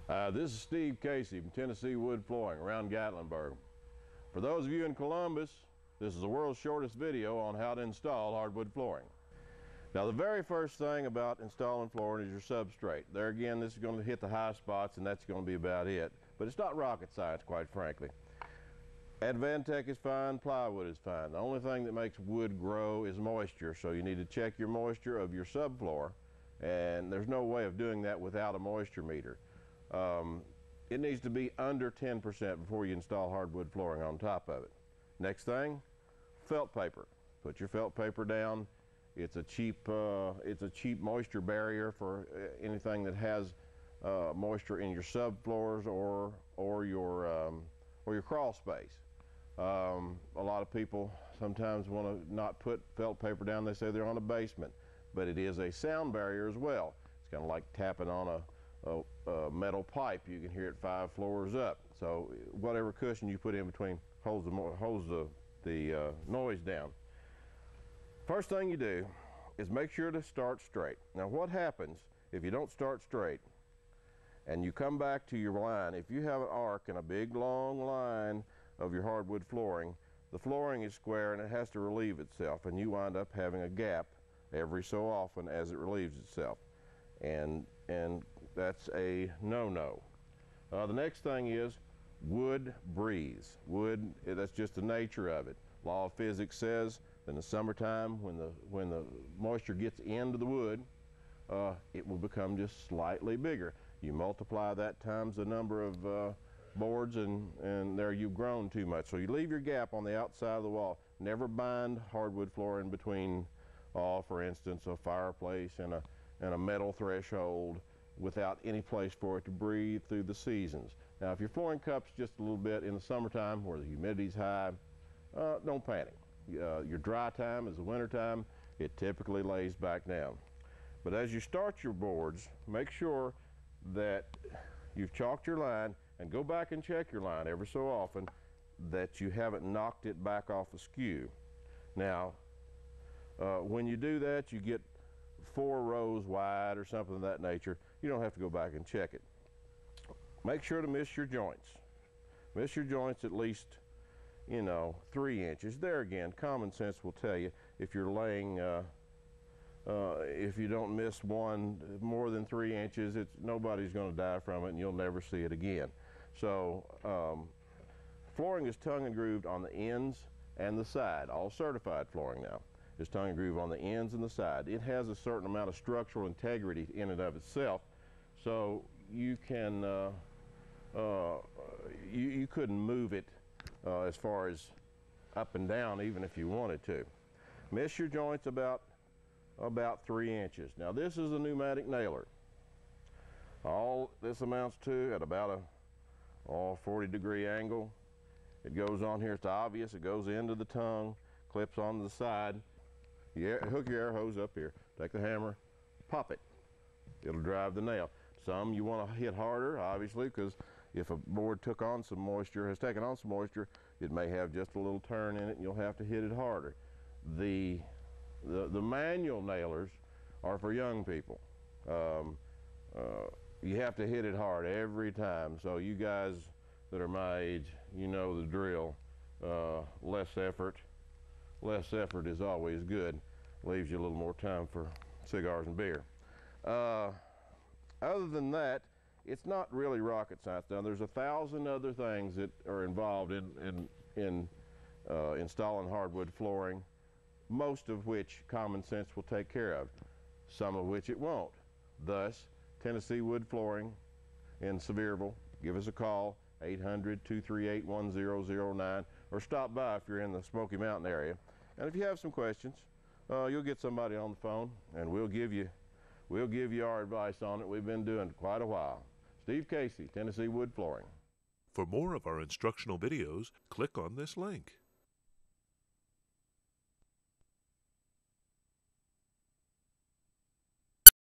This is Steve Casey from Tennessee Wood Flooring around Gatlinburg. For those of you in Columbus, this is the world's shortest video on how to install hardwood flooring. Now, the very first thing about installing flooring is your substrate. There again, this is going to hit the high spots and that's going to be about it. But it's not rocket science, quite frankly. Advantech is fine, plywood is fine. The only thing that makes wood grow is moisture, so you need to check your moisture of your subfloor, and there's no way of doing that without a moisture meter. It needs to be under 10% before you install hardwood flooring on top of it. Next thing, felt paper. Put your felt paper down. It's a cheap moisture barrier for anything that has moisture in your subfloors or your crawl space. A lot of people sometimes want to not put felt paper down. They say they're on a basement, but it is a sound barrier as well. It's kind of like tapping on a metal pipe. You can hear it 5 floors up. So whatever cushion you put in between holds the noise down. First thing you do is make sure to start straight. Now, what happens if you don't start straight and you come back to your line? If you have an arc and a big long line of your hardwood flooring, the flooring is square and it has to relieve itself, and you wind up having a gap every so often as it relieves itself. And that's a no-no. The next thing is wood breathes. Wood, that's just the nature of it. Law of physics says that in the summertime, when the moisture gets into the wood, it will become just slightly bigger. You multiply that times the number of boards, and there you've grown too much. So you leave your gap on the outside of the wall. Never bind hardwood flooring between, for instance, a fireplace and a metal threshold without any place for it to breathe through the seasons. Now, if your flooring cups just a little bit in the summertime where the humidity's high, don't panic. Your dry time is the winter time. It typically lays back down. But as you start your boards, make sure that you've chalked your line, and go back and check your line every so often that you haven't knocked it back off askew. Now, when you do that, you get 4 rows wide or something of that nature. You don't have to go back and check it. Make sure to miss your joints. Miss your joints at least, 3 inches. There again, common sense will tell you if you're laying, if you don't miss one more than 3 inches, nobody's going to die from it and you'll never see it again. So flooring is tongue and grooved on the ends and the side. All certified flooring now is tongue and groove on the ends and the side. It has a certain amount of structural integrity in and of itself, so you can you couldn't move it as far as up and down even if you wanted to. Miss your joints about 3 inches. Now, this is a pneumatic nailer. All this amounts to at about a 40-degree angle. It goes on here. It's obvious. It goes into the tongue, clips on the side. You hook your air hose up here. Take the hammer, pop it. It'll drive the nail. Some you want to hit harder, obviously, because if a board took on some moisture, has taken on some moisture, it may have just a little turn in it, and you'll have to hit it harder. The manual nailers are for young people. You have to hit it hard every time. So you guys that are my age, you know the drill. Less effort is always good. Leaves you a little more time for cigars and beer. Other than that, it's not really rocket science. Now, there's 1,000 other things that are involved in installing hardwood flooring, most of which common sense will take care of, some of which it won't. Thus, Tennessee Wood Flooring in Sevierville, give us a call, 800-238-1009, or stop by if you're in the Smoky Mountain area. And if you have some questions, you'll get somebody on the phone, and we'll give you our advice on it. We've been doing it quite a while. Steve Casey, Tennessee Wood Flooring. For more of our instructional videos, click on this link.